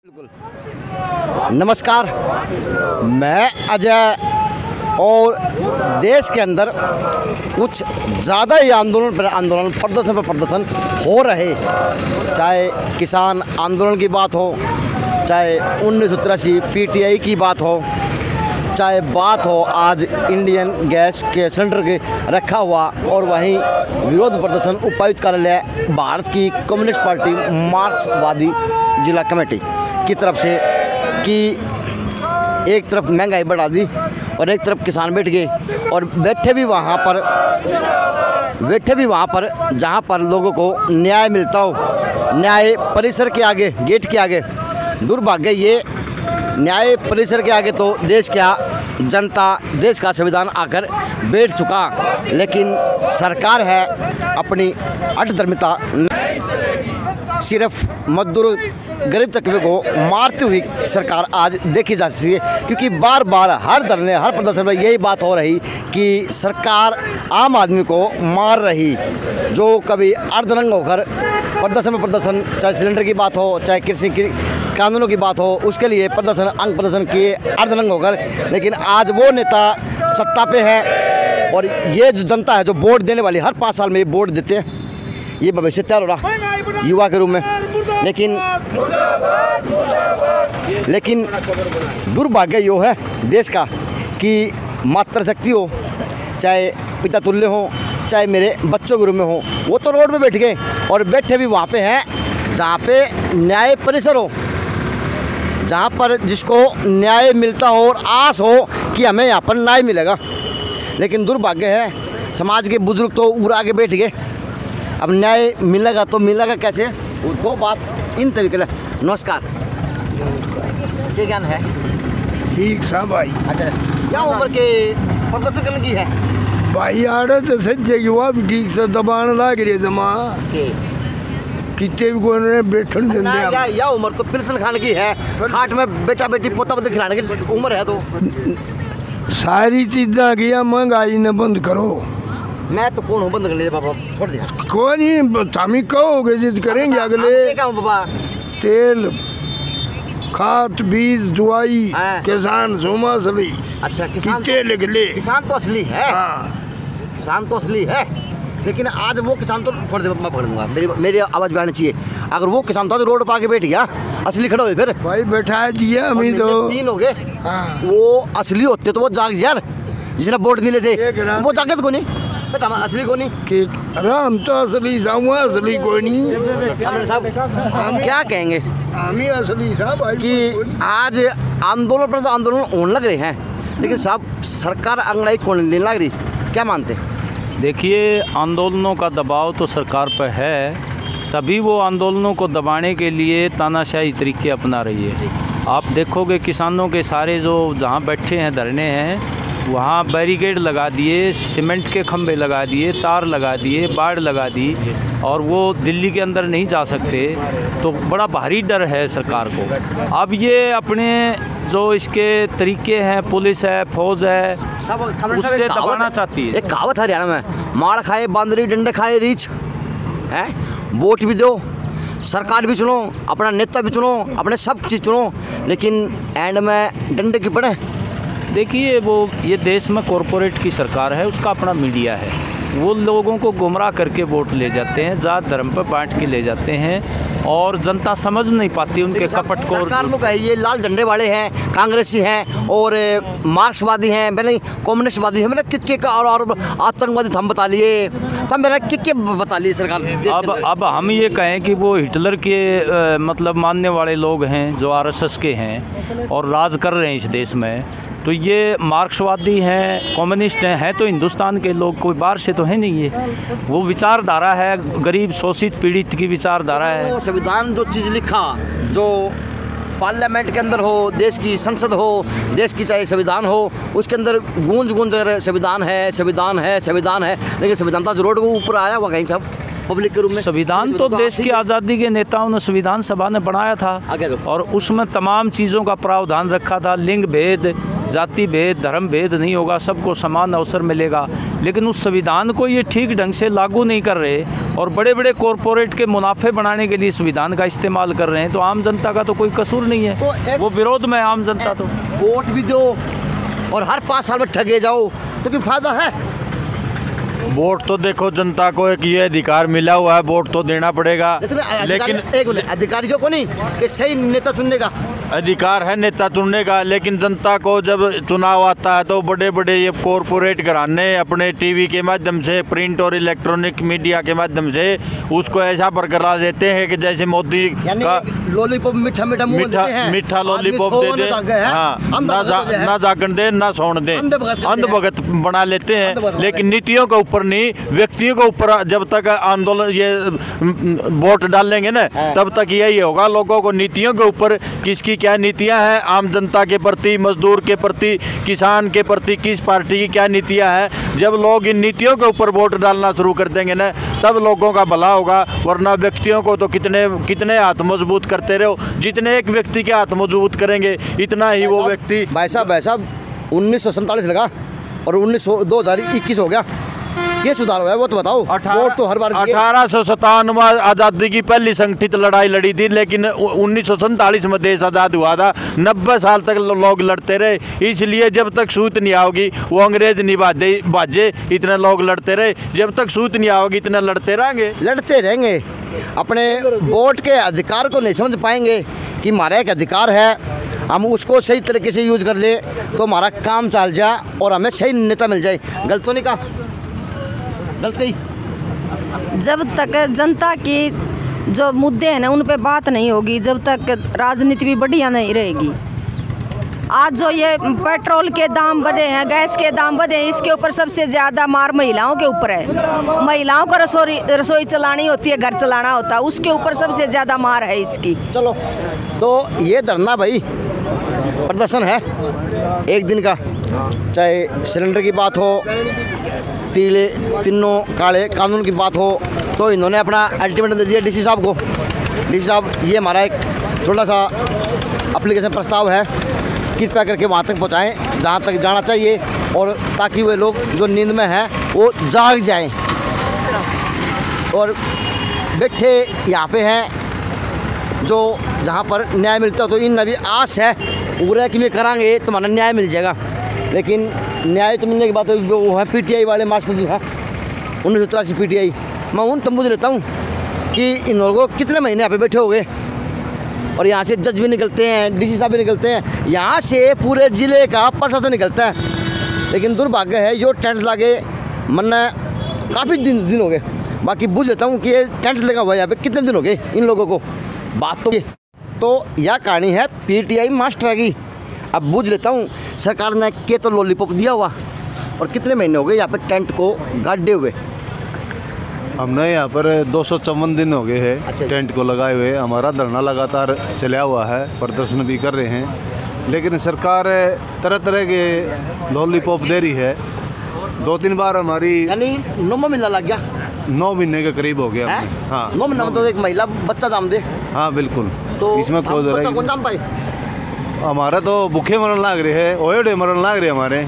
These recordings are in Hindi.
बिल्कुल। नमस्कार, मैं अजय। और देश के अंदर कुछ ज़्यादा ही आंदोलन प्रदर्शन हो रहे, चाहे किसान आंदोलन की बात हो, चाहे 1983 PTI की बात हो, चाहे बात हो आज इंडियन गैस के सिलेंडर के रखा हुआ, और वहीं विरोध प्रदर्शन उपायुक्त कार्यालय भारत की कम्युनिस्ट पार्टी मार्क्सवादी जिला कमेटी की तरफ से कि एक तरफ महंगाई बढ़ा दी और एक तरफ किसान बैठ गए और बैठे भी वहाँ पर जहाँ पर लोगों को न्याय मिलता हो, न्याय परिसर के आगे, गेट के आगे। दुर्भाग्य ये न्याय परिसर के आगे तो देश का जनता, देश का संविधान आकर बैठ चुका, लेकिन सरकार है अपनी अठधर्मिता सिर्फ मजदूर गरीब तबके को मारती हुई सरकार आज देखी जा सकती है, क्योंकि बार बार हर धरने, हर प्रदर्शन में यही बात हो रही कि सरकार आम आदमी को मार रही। जो कभी अर्धनंग होकर प्रदर्शन, चाहे सिलेंडर की बात हो, चाहे कृषि की कानूनों की बात हो, उसके लिए अंग प्रदर्शन किए अर्धनंग होकर, लेकिन आज वो नेता सत्ता पे है और ये जो जनता है जो वोट देने वाली, हर 5 साल में ये वोट देते हैं, ये भविष्य तैयार हो रहा युवा के रूप में। लेकिन दुर्भाग्य यो है देश का कि मातृशक्ति हो, चाहे पिता तुल्य हो, चाहे मेरे बच्चों के रूप में हो, वो तो रोड पे बैठ गए और बैठे भी वहाँ पे हैं जहाँ पे न्याय परिसर हो, जहाँ पर जिसको न्याय मिलता हो और आस हो कि हमें यहाँ पर न्याय मिलेगा। लेकिन दुर्भाग्य है समाज के बुजुर्ग तो उड़ आगे बैठ गए। अब न्याय मिलेगा तो मिलेगा कैसे, वो दो बात इन तरीके से। नमस्कार, क्या ज्ञान है? ठीक सा भाई। अच्छा, क्या उम्र के प्रदर्शन करने की है भाई? आड़े तो सज्जे युवा भी ठीक से दबान लाग रही जमा कितने भी कोई बैठन देंगे या उम्र तो पिलसन खाने की है, खाट में बेटा बेटी पोता पोती खिलाने की उम्र है। तो सारी चीज़ें किया, महंगाई ने बंद करो। मैं तो कौन हूँ बंद कर ले बाबा, छोड़ दिया। कोई नहीं, हम कहोगे जिद करेंगे अगले। बाबा तेल, खाद, बीज, दवाई, किसान सोमा सभी। अच्छा, किसान लिख ले। किसान तो असली है। किसान तो असली है, लेकिन आज वो किसान तो छोड़ दे, मैं पकड़ दूंगा। मेरी आवाज़ बढ़नी चाहिए। अगर वो किसान तो रोड पर आके बैठ गया, असली खड़ा हुए फिर भाई बैठा दिया हमें तो 3 हो गए। वो असली होते तो वो जाग यार, जिसने वोट मिले थे वो जागत को नहीं, असली को नहीं कि हम तो असली असली कोई नहीं। साहब हम क्या कहेंगे हम असली साहब कि आज आंदोलन पर तो आंदोलन होने लग रहे हैं, लेकिन साहब सरकार अंगड़ाई कौन लेने लग रही, क्या मानते हैं? देखिए, आंदोलनों का दबाव तो सरकार पर है, तभी वो आंदोलनों को दबाने के लिए तानाशाही तरीके अपना रही है। आप देखोगे किसानों के सारे जो जहाँ बैठे हैं धरने हैं, वहाँ बैरिकेड लगा दिए, सीमेंट के खंभे लगा दिए, तार लगा दिए, बाड़ लगा दी, और वो दिल्ली के अंदर नहीं जा सकते। तो बड़ा भारी डर है सरकार को। अब ये अपने जो इसके तरीके हैं, पुलिस है, फौज है, उससे दबाना चाहती है। एक कहावत है हरियाणा में, मार खाए बांदरी डंडे खाए रीछ है। वोट भी दो, सरकार भी चुनो, अपना नेता भी चुनो, अपने सब चीज़ चुनो, लेकिन एंड में डंडे की पड़े। देखिए, वो ये देश में कॉरपोरेट की सरकार है, उसका अपना मीडिया है, वो लोगों को गुमराह करके वोट ले जाते हैं, जात धर्म पर बांट के ले जाते हैं, और जनता समझ नहीं पाती उनके कपट को। सरकार को कहे ये लाल झंडे वाले हैं, कांग्रेसी हैं और मार्क्सवादी हैं, मैंने कम्युनिस्टवादी हैं, मैंने किक्के का और आतंकवादी हम बता लिए, तब मैंने किक्के बता लिए सरकार। अब हम ये कहें कि वो हिटलर के मतलब मानने वाले लोग हैं जो RSS के हैं और राज कर रहे हैं इस देश में, तो ये मार्क्सवादी हैं, कम्युनिस्ट हैं तो हिंदुस्तान के लोग, कोई बाहर से तो है नहीं। ये वो विचारधारा है, गरीब शोषित पीड़ित की विचारधारा है। संविधान जो चीज़ लिखा, जो पार्लियामेंट के अंदर हो, देश की संसद हो, देश की चाहे संविधान हो, उसके अंदर गूंज संविधान है, संविधान है, संविधान है, लेकिन संविधान तो रोड को ऊपर आया हुआ कहीं साहब, पब्लिक के रूप में? संविधान तो देश की आज़ादी के नेताओं ने संविधान सभा ने बनाया था आगे लो। और उसमें तमाम चीज़ों का प्रावधान रखा था। लिंग भेद, जाति भेद, धर्म भेद नहीं होगा, सबको समान अवसर मिलेगा। लेकिन उस संविधान को ये ठीक ढंग से लागू नहीं कर रहे और बड़े बड़े कॉरपोरेट के मुनाफे बनाने के लिए संविधान का इस्तेमाल कर रहे हैं। तो आम जनता का तो कोई कसूर नहीं है, वो विरोध में आम जनता तो। वोट भी दो और हर 5 साल में ठगे जाओ तो क्या फायदा है? वोट तो देखो, जनता को एक ये अधिकार मिला हुआ है, वोट तो देना पड़ेगा। लेकिन एक मिनट, अधिकारियों को नहीं कि सही नेता चुनने का अधिकार है नेता चुनने का, लेकिन जनता को जब चुनाव आता है तो बड़े बड़े ये कॉरपोरेट घराने अपने टीवी के माध्यम से, प्रिंट और इलेक्ट्रॉनिक मीडिया के माध्यम से उसको ऐसा बरकरार देते हैं कि जैसे मोदी का लॉलीपॉप मीठा मीठा मुंह मीठा देते हैं, मीठा आदमी लॉलीपॉप सोने दे तक दे, है, हाँ, अंधभगत ना जागन दे ना सोने दे, अंधभगत बना लेते हैं। लेकिन नीतियों के ऊपर नहीं, व्यक्तियों के ऊपर जब तक आंदोलन ये वोट डालेंगे ना तब तक यही होगा। लोगों को नीतियों के ऊपर किसकी क्या नीतियां हैं, आम जनता के प्रति, मजदूर के प्रति, किसान के प्रति किस पार्टी की क्या नीतियां हैं, जब लोग इन नीतियों के ऊपर वोट डालना शुरू कर देंगे ना तब लोगों का भला होगा। वरना व्यक्तियों को तो कितने हाथ मजबूत करते रहो, जितने एक व्यक्ति के हाथ मजबूत करेंगे इतना ही वो व्यक्ति। भाई साहब 1947 लगा और 2021 हो गया, ये सुधार हुआ है वो तो बताओ। वोट तो हर बार 1857 में आज़ादी की पहली संगठित लड़ाई लड़ी थी, लेकिन 1947 में देश आज़ाद हुआ था। 90 साल तक लोग लड़ते रहे, इसलिए जब तक सूत नहीं आओगी वो अंग्रेज नहीं बाजे इतने लोग लड़ते रहे। जब तक सूत नहीं आओगी इतने लड़ते रहेंगे। अपने वोट के अधिकार को नहीं समझ पाएंगे कि हमारा एक अधिकार है, हम उसको सही तरीके से यूज कर ले तो हमारा काम चल जाए और हमें सही नेता मिल जाए। गलत तो नहीं कहा? गलत कही? जब तक जनता की जो मुद्दे हैं ना उन पे बात नहीं होगी, जब तक राजनीति भी बढ़िया नहीं रहेगी। आज जो ये पेट्रोल के दाम बढ़े हैं, गैस के दाम बढ़े हैं, इसके ऊपर सबसे ज़्यादा मार महिलाओं के ऊपर है। महिलाओं को रसोई चलानी होती है, घर चलाना होता है, उसके ऊपर सबसे ज़्यादा मार है इसकी। चलो तो ये धरना भाई प्रदर्शन है एक दिन का, चाहे सिलेंडर की बात हो, तीनों काले कानून की बात हो, तो इन्होंने अपना अल्टीमेटम दे दिया डीसी साहब को। डीसी साहब ये हमारा एक छोटा सा एप्लीकेशन प्रस्ताव है, कृपया करके वहाँ तक पहुँचाएँ जहाँ तक जाना चाहिए और ताकि वे लोग जो नींद में हैं वो जाग जाएं। और बैठे यहाँ पे हैं जो जहाँ पर न्याय मिलता हो, तो इन अभी आस है पूरा कि मैं करांगे तो हमारा न्याय मिल जाएगा। लेकिन न्याय तो मिलने की बात है, वो है पीटीआई वाले मास्टर जी हैं 1983 पीटीआई। मैं उन तंबू लेता हूँ कि इन लोगों को कितने महीने यहाँ पे बैठे हो गए और यहाँ से जज भी निकलते हैं, डीसी साहब भी निकलते हैं, यहाँ से पूरे ज़िले का प्रशासन निकलता है। लेकिन दुर्भाग्य है जो टेंट लगे मन काफ़ी दिन हो गए। बाकी बुझ लेता हूँ कि ये टेंट लगा हुआ है यहाँ पे कितने दिन हो गए इन लोगों को। बात तो यह कहानी है पीटीआई मास्टर की। अब बुझ लेता हूँ सरकार ने के तो लॉलीपॉप दिया हुआ और कितने महीने हो गए यहाँ पे टेंट को गाड़े हुए। हमने यहाँ पर 254 दिन हो गए हैं अच्छा। टेंट को लगाए हुए। हमारा धरना लगातार चला हुआ है, प्रदर्शन भी कर रहे हैं, लेकिन सरकार तरह तरह के लॉलीपॉप दे रही है। 2-3 बार हमारी यानी 9 महीना लग गया, 9 महीने के करीब हो गया है? हमें। हाँ 9 महीना में तो एक महिला बच्चा जाम दे हाँ बिल्कुल। तो इसमें कोई बच्चा जरा कौन जाम पाए? हमारा तो भूखे मरण लाग रहे हैं, ओएडे मरण लाग रहे हमारे।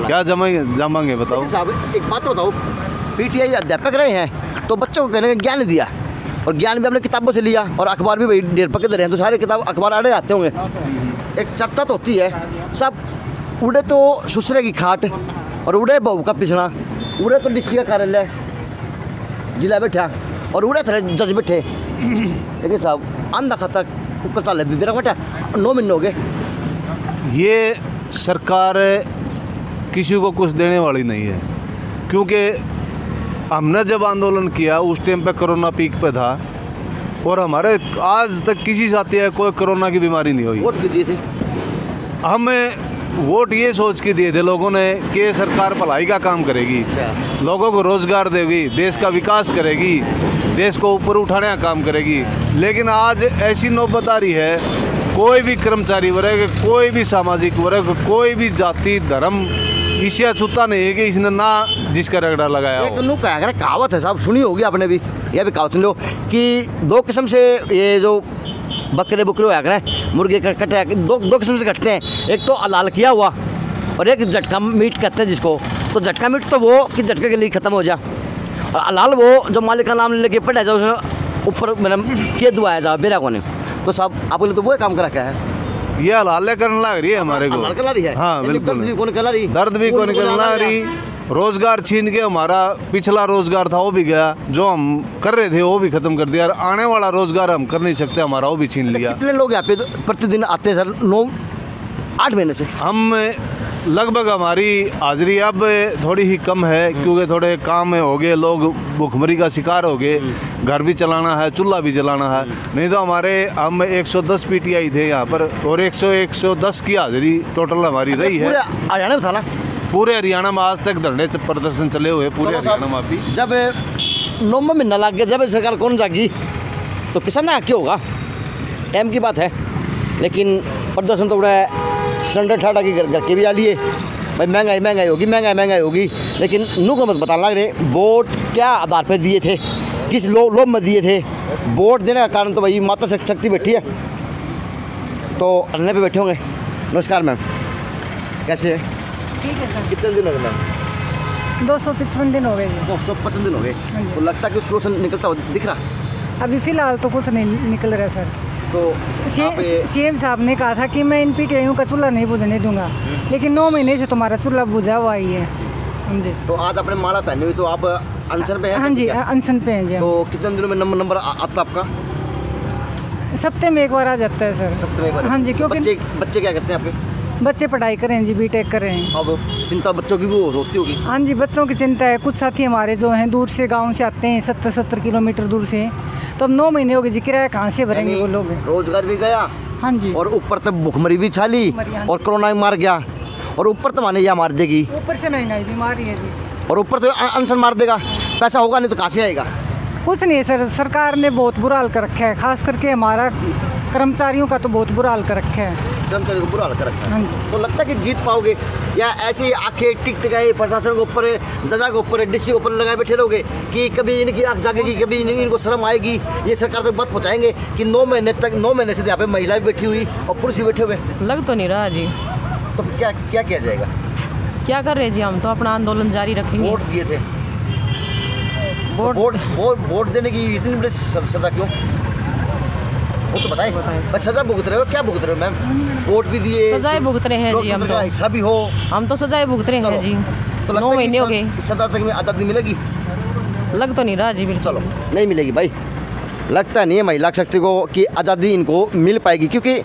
क्या जमाएंगे बताओ साहब एक बात बताओ, पीटीआई अध्यापक रहे हैं तो बच्चों को कहने का ज्ञान दिया और ज्ञान भी हमने किताबों से लिया और अखबार भी भाई 1.5 रुपये दे रहे हैं, तो सारे किताब अखबार आड़े आते होंगे। एक चर्चा तो होती है सब उड़े तो ससुरे की खाट और उड़े बहू का पिछड़ा, उड़े तो डीसी का कार्यालय जिला बैठा और उड़े थे जज बैठे। लेकिन साहब अंधा खतर कुकर चाले भी मेरा बैठा 9 महीने हो गए। ये सरकार किसी को कुछ देने वाली नहीं है, क्योंकि हमने जब आंदोलन किया उस टाइम पे कोरोना पीक पे था और हमारे आज तक किसी साथी है कोई कोरोना की बीमारी नहीं हुई। वोट भी दिए थे, हमें वोट ये सोच के दिए थे लोगों ने कि सरकार भलाई का काम करेगी, लोगों को रोजगार देगी, देश का विकास करेगी, देश को ऊपर उठाने का काम करेगी। लेकिन आज ऐसी नौबत आ रही है, कोई भी कर्मचारी वर्ग, कोई भी सामाजिक वर्ग, कोई भी जाति धर्म इसे छूता नहीं है कि इसने ना जिसका रगड़ा लगाया हो। एक कहावत है साहब, सुनी होगी आपने भी, यह भी कहावत सुन लो कि दो किस्म से ये जो बकरे होया करें, मुर्गे कटे दो किस्म से कटते हैं। एक तो हलाल किया हुआ और एक झटका मीट कहते हैं जिसको। तो झटका मीट तो वो कि झटके के लिए ख़त्म हो जाए, और हलाल वो जो मालिक का नाम लेके पड़ा जाओ उसने ऊपर मैंने के दुआया जाओ बेरा को नहीं। तो साहब आपके लिए तो वो काम कर रखा है, ये हलाल करने लग रही है हमारे को। हलाल करा रही है, हाँ बिल्कुल, दर्द भी कौन करा रही, दर्द भी कौन करना रही। रोजगार छीन के हमारा पिछला रोजगार था वो भी गया, जो हम कर रहे थे वो भी खत्म कर दिया, और आने वाला रोजगार हम कर नहीं सकते, हमारा वो भी छीन लिया। कितने लोग यहाँ पे प्रतिदिन आते हैं सर? 9-8 महीने से हम लगभग हमारी हाजिरी अब थोड़ी ही कम है, क्योंकि थोड़े काम में हो गए, लोग भूखमरी का शिकार हो गए, घर भी चलाना है, चूल्हा भी जलाना है। नहीं तो हम 110 PTI थे यहाँ पर, और 110 की हाजिरी टोटल हमारी रही है। पूरे हरियाणा में था ना? पूरे हरियाणा में आज तक धरने प्रदर्शन चले हुए पूरे हरियाणा में। अभी जब 9 महीना लग गया, जब सरकार कौन जागी तो किसान ना क्या होगा, टाइम की बात है। लेकिन प्रदर्शन तो बड़ा सिलेंडर ठाटा की घर के भी आ लिए भाई, महंगाई होगी। लेकिन नू को मत बताने लग रहे वोट क्या आधार पर दिए थे, किस लोभ में दिए थे। वोट देने का कारण तो भाई माता शक्ति बैठी है, तो अड़ने पे बैठे होंगे। नमस्कार मैम, कैसे है? ठीक है सर। कितने दिन हो गए मैम? 255 दिन हो गए जी। 255 दिन हो गए। तो लगता है कि सोल्यूशन निकलता हुआ दिख रहा? अभी फ़िलहाल तो कुछ नहीं निकल रहा सर। तो सीएम साहब ने कहा था कि मैं इन PTI का चूल्हा नहीं बुझने दूंगा, लेकिन 9 महीने से तुम्हारा चूल्हा बुझा हुआ ही है। जी। तो आज आपने माला पहनी हुई, तो आप अनशन पे हैं? हाँ जी, अनशन पे हैं जी। तो कितने दिनों में नंबर आता आपका? सप्ताह में एक बार आ जाता है सर। सप्ताह में एक बार? हाँ जी, क्योंकि बच्चे क्या करते हैं आपके? बच्चे पढ़ाई कर रहे हैं जी, B.Tech कर रहे हैं। अब चिंता बच्चों की भी होती होगी? हाँ जी, बच्चों की चिंता है। कुछ साथी हमारे जो हैं दूर से, गांव से आते हैं, 70 किलोमीटर दूर से। तो अब 9 महीने हो गए जी, किराया कहाँ से भरेंगे वो लोग? रोजगार भी गया, हाँ जी, और ऊपर तक भूखमरी भी छाली, और कोरोना भी मार गया, और ऊपर तो माने यह मार देगी, ऊपर से महंगाई भी मार रही है जी, और ऊपर तो अनशन मार देगा। पैसा होगा नहीं तो कहाँ से आएगा? कुछ नहीं है सर, सरकार ने बहुत बुरा हाल कर रखा है। खास करके हमारा कर्मचारियों का तो बहुत बुरा हाल कर रखा है। कर्मचारियों को बुरा हाल कर रखा है। हाँ जी। तो लगता है कि जीत पाओगे, या ऐसे ही आंखें टिक टिकाए प्रशासन के ऊपर, जजा के ऊपर, DC के ऊपर लगाए बैठे रहोगे कि कभी इनकी आँख जागेगी, कभी इनको शर्म आएगी? ये सरकार तक बात पहुँचाएंगे कि 9 महीने से यहाँ पे महिला भी बैठी हुई और पुरुष भी बैठे हुए? लग तो नहीं रहा जी। तो क्या क्या किया जाएगा? क्या कर रहे जी, हम तो अपना आंदोलन जारी रखेंगे। वोट दिए थे, वोट देने की इतनी बड़ी सजा क्यों? वो तो बताएं। बस सजा भुगत रहे हो, क्या भुगत रहे हो मैम? वोट भी दिए, सजाएं भुगत रहे हैं जी। हम तो हिस्सा भी हो, हम तो सजाएं भुगत रहे हैं जी। तो 9 महीने हो गए, सजा तक में आज़ादी मिलेगी? लग तो नहीं रहा जी बिल्कुल। चलो, नहीं मिलेगी भाई, लगता नहीं है महिला शक्ति को कि आज़ादी इनको मिल पाएगी, क्योंकि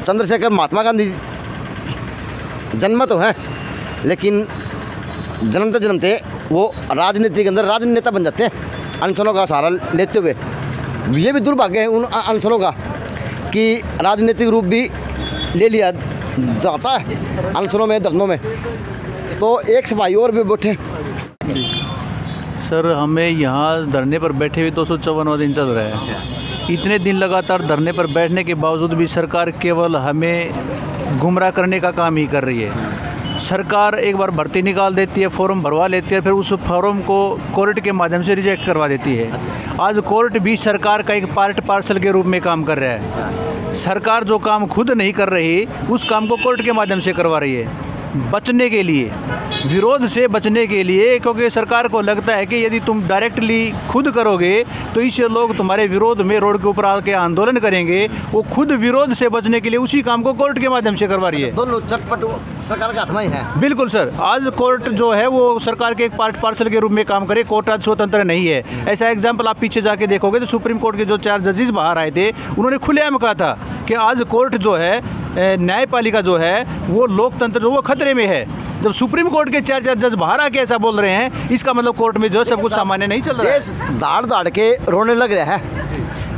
चंद्रशेखर महात्मा गांधी जन्म तो है, लेकिन जन्मते वो राजनीति के अंदर राजनेता बन जाते हैं अनशनों का सहारा लेते हुए। ये भी दुर्भाग्य है उन अनशनों का कि राजनीतिक रूप भी ले लिया जाता है अनशनों में, धरनों में। तो एक भाई और भी बैठे। सर, हमें यहाँ धरने पर बैठे हुए 254वां दिन चल रहा है। इतने दिन लगातार धरने पर बैठने के बावजूद भी सरकार केवल हमें गुमराह करने का काम ही कर रही है। सरकार एक बार भर्ती निकाल देती है, फॉर्म भरवा लेती है, फिर उस फॉर्म को कोर्ट के माध्यम से रिजेक्ट करवा देती है। आज कोर्ट भी सरकार का एक पार्ट पार्सल के रूप में काम कर रहा है। सरकार जो काम खुद नहीं कर रही, उस काम को कोर्ट के माध्यम से करवा रही है, बचने के लिए, विरोध से बचने के लिए। क्योंकि सरकार को लगता है कि यदि तुम डायरेक्टली खुद करोगे तो इससे लोग तुम्हारे विरोध में रोड के ऊपर आके आंदोलन करेंगे। वो खुद विरोध से बचने के लिए उसी काम को कोर्ट के माध्यम से करवा रही है। दोनों चटपट सरकार का हाथ में है। बिल्कुल सर, आज कोर्ट जो है वो सरकार के एक पार्ट पार्सल के रूप में काम करे। कोर्ट आज स्वतंत्र नहीं है। ऐसा एग्जाम्पल आप पीछे जाके देखोगे तो सुप्रीम कोर्ट के जो 4 जजेस बाहर आए थे, उन्होंने खुलेआम कहा था कि आज कोर्ट जो है, न्यायपालिका जो है, वो लोकतंत्र जो वो खतरे में है। जब सुप्रीम कोर्ट के 4 जज बाहर आके ऐसा बोल रहे हैं, इसका मतलब कोर्ट में जो है सब कुछ सामान्य नहीं चल रहा है। देश दाड़ के रोने लग रहा है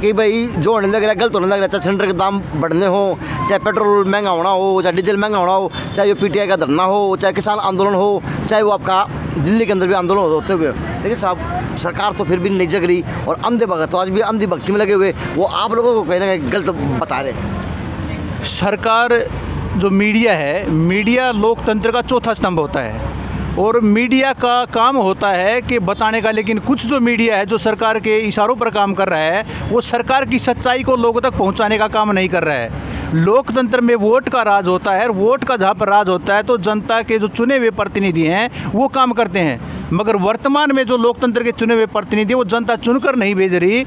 कि भाई जो होने लग रहा है गलत होने लग रहा है। चाहे सिलेंडर के दाम बढ़ने हो, चाहे पेट्रोल महंगा होना हो, चाहे डीजल महंगा होना हो, चाहे वो PTI का धरना हो, चाहे किसान आंदोलन हो, चाहे वो आपका दिल्ली के अंदर भी आंदोलन होते हुए। लेकिन साहब सरकार तो फिर भी नहीं जग रही, और अंधे भगत तो आज भी अंधी भक्ति में लगे हुए, वो आप लोगों को कहीं ना कहीं गलत बता रहे हैं। सरकार जो मीडिया है, मीडिया लोकतंत्र का चौथा स्तंभ होता है। और मीडिया का काम होता है कि बताने का, लेकिन कुछ जो मीडिया है जो सरकार के इशारों पर काम कर रहा है वो सरकार की सच्चाई को लोगों तक पहुंचाने का काम नहीं कर रहा है। लोकतंत्र में वोट का राज होता है, और वोट का जहाँ पर राज होता है तो जनता के जो चुने हुए प्रतिनिधि हैं वो काम करते हैं। मगर वर्तमान में जो लोकतंत्र के चुने हुए प्रतिनिधि वो जनता चुनकर नहीं भेज रही,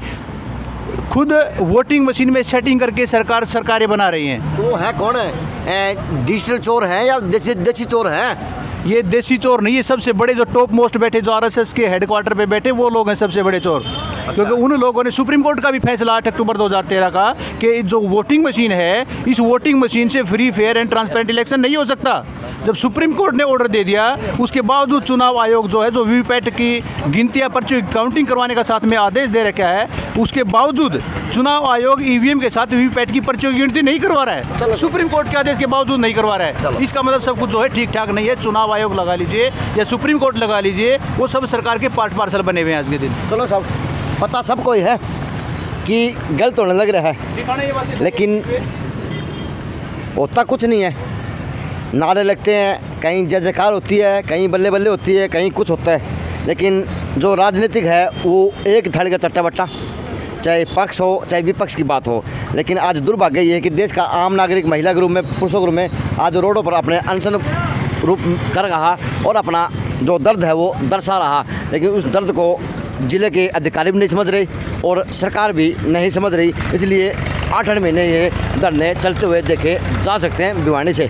खुद वोटिंग मशीन में सेटिंग करके सरकारें बना रही हैं। तो है कौन है, डिजिटल चोर हैं या देसी चोर हैं? ये देसी चोर नहीं, ये सबसे बड़े जो टॉप मोस्ट बैठे, जो आरएसएस के हेडक्वार्टर पे बैठे वो लोग हैं सबसे बड़े चोर। क्योंकि उन लोगों ने सुप्रीम कोर्ट का भी फैसला 8 अक्टूबर 2013 का कि जो वोटिंग मशीन है, इस वोटिंग मशीन से free fair and transparent election नहीं हो सकता। जब सुप्रीम कोर्ट ने ऑर्डर दे दिया, उसके बावजूद चुनाव आयोग जो है, जो वीवीपैट की गिनतियाँ पर्ची काउंटिंग करवाने का साथ में आदेश दे रखा है, उसके बावजूद चुनाव आयोग ईवीएम के साथ वीवीपैट की पर्चियों की गिनती नहीं करवा रहा है। सुप्रीम कोर्ट के आदेश के बावजूद नहीं करवा रहा है। इसका मतलब सब कुछ जो है ठीक ठाक नहीं है। चुनाव आयोग लगा लीजिए या सुप्रीम कोर्ट लगा लीजिए, वो सब सरकार के पार्ट पार्सल बने हुए हैं आज के दिन। चलो सब पता सबको ही है कि गलत होने लग रहा है, लेकिन होता कुछ नहीं है। नारे लगते हैं, कहीं जय जयकार होती है, कहीं बल्ले बल्ले होती है, कहीं कुछ होता है, लेकिन जो राजनीतिक है वो एक धड़ का चट्टा बट्टा, चाहे पक्ष हो चाहे विपक्ष की बात हो। लेकिन आज दुर्भाग्य ये है कि देश का आम नागरिक महिला ग्रुप में, पुरुषों ग्रुप में आज रोडों पर अपने अनशन रूप कर रहा और अपना जो दर्द है वो दर्शा रहा, लेकिन उस दर्द को ज़िले के अधिकारी भी नहीं समझ रहे और सरकार भी नहीं समझ रही। इसलिए 8 महीने ये धरने चलते हुए देखे जा सकते हैं भिवानी से।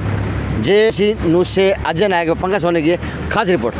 जे सी न्यूज़ से अजय नायक, पंकज सोनी की खास रिपोर्ट।